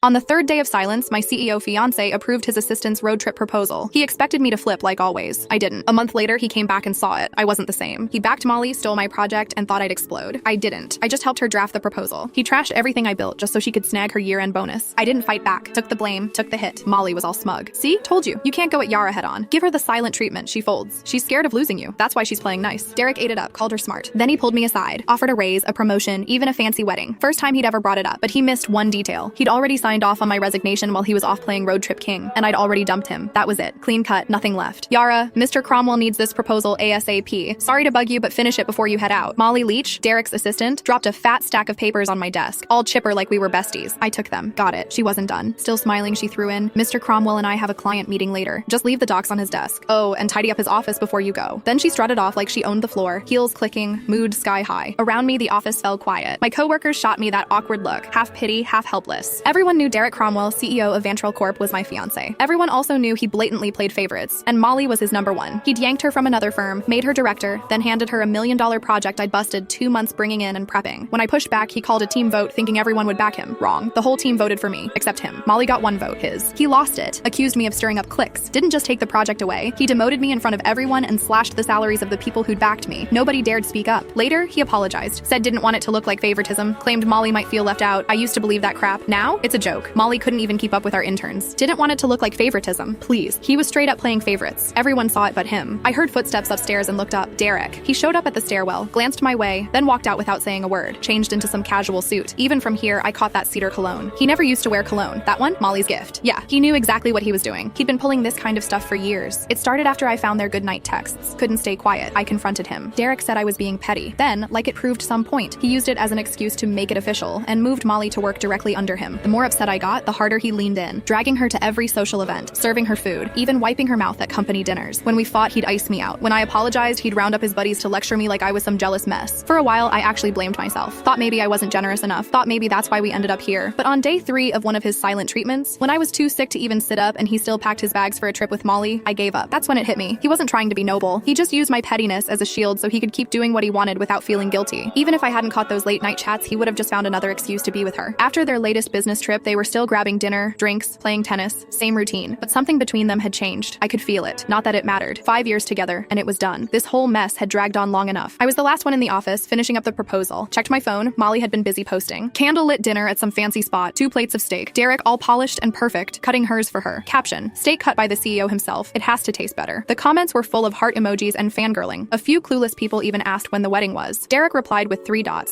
On the third day of silence, my CEO fiancé approved his assistant's road trip proposal. He expected me to flip like always. I didn't. A month later, he came back and saw it. I wasn't the same. He backed Molly, stole my project, and thought I'd explode. I didn't. I just helped her draft the proposal. He trashed everything I built just so she could snag her year-end bonus. I didn't fight back. Took the blame, took the hit. Molly was all smug. See? Told you. You can't go at Yara head-on. Give her the silent treatment. She folds. She's scared of losing you. That's why she's playing nice. Derek ate it up, called her smart. Then he pulled me aside, offered a raise, a promotion, even a fancy wedding. First time he'd ever brought it up, but he missed one detail. He'd already signed off on my resignation while he was off playing Road Trip King, and I'd already dumped him. That was it. Clean cut, nothing left. Yara, Mr. Cromwell needs this proposal ASAP. Sorry to bug you, but finish it before you head out. Molly Leach, Derek's assistant, dropped a fat stack of papers on my desk, all chipper like we were besties. I took them. Got it. She wasn't done. Still smiling, she threw in, Mr. Cromwell and I have a client meeting later. Just leave the docs on his desk. Oh, and tidy up his office before you go. Then she strutted off like she owned the floor, heels clicking, mood sky high. Around me, the office fell quiet. My coworkers shot me that awkward look, half pity, half helpless. Everyone knew Derek Cromwell, CEO of Vantrell Corp, was my fiancé. Everyone also knew he blatantly played favorites, and Molly was his number one. He'd yanked her from another firm, made her director, then handed her $1 million project I'd busted 2 months bringing in and prepping. When I pushed back, he called a team vote thinking everyone would back him. Wrong. The whole team voted for me, except him. Molly got 1 vote, his. He lost it, accused me of stirring up cliques, didn't just take the project away, he demoted me in front of everyone and slashed the salaries of the people who'd backed me. Nobody dared speak up. Later, he apologized, said didn't want it to look like favoritism, claimed Molly might feel left out. I used to believe that crap. Now, it's a joke. Molly couldn't even keep up with our interns. Didn't want it to look like favoritism. Please. He was straight up playing favorites. Everyone saw it but him. I heard footsteps upstairs and looked up. Derek. He showed up at the stairwell, glanced my way, then walked out without saying a word, changed into some casual suit. Even from here, I caught that cedar cologne. He never used to wear cologne. That one? Molly's gift. Yeah, he knew exactly what he was doing. He'd been pulling this kind of stuff for years. It started after I found their goodnight texts. Couldn't stay quiet. I confronted him. Derek said I was being petty. Then, like it proved some point, he used it as an excuse to make it official and moved Molly to work directly under him. The more upset I got, the harder he leaned in, dragging her to every social event, serving her food, even wiping her mouth at company dinners. When we fought, he'd ice me out. When I apologized, he'd round up his buddies to lecture me like I was some jealous mess. For a while, I actually blamed myself. Thought maybe I wasn't generous enough. Thought maybe that's why we ended up here. But on day 3 of one of his silent treatments, when I was too sick to even sit up and he still packed his bags for a trip with Molly, I gave up. That's when it hit me. He wasn't trying to be noble. He just used my pettiness as a shield so he could keep doing what he wanted without feeling guilty. Even if I hadn't caught those late night chats, he would have just found another excuse to be with her. After their latest business trip, they were still grabbing dinner, drinks, playing tennis, same routine. But something between them had changed. I could feel it. Not that it mattered. 5 years together, and it was done. This whole mess had dragged on long enough. I was the last one in the office, finishing up the proposal. Checked my phone. Molly had been busy posting. Candlelit dinner at some fancy spot. 2 plates of steak. Derek, all polished and perfect, cutting hers for her. Caption: steak cut by the CEO himself. It has to taste better. The comments were full of heart emojis and fangirling. A few clueless people even asked when the wedding was. Derek replied with 3 dots.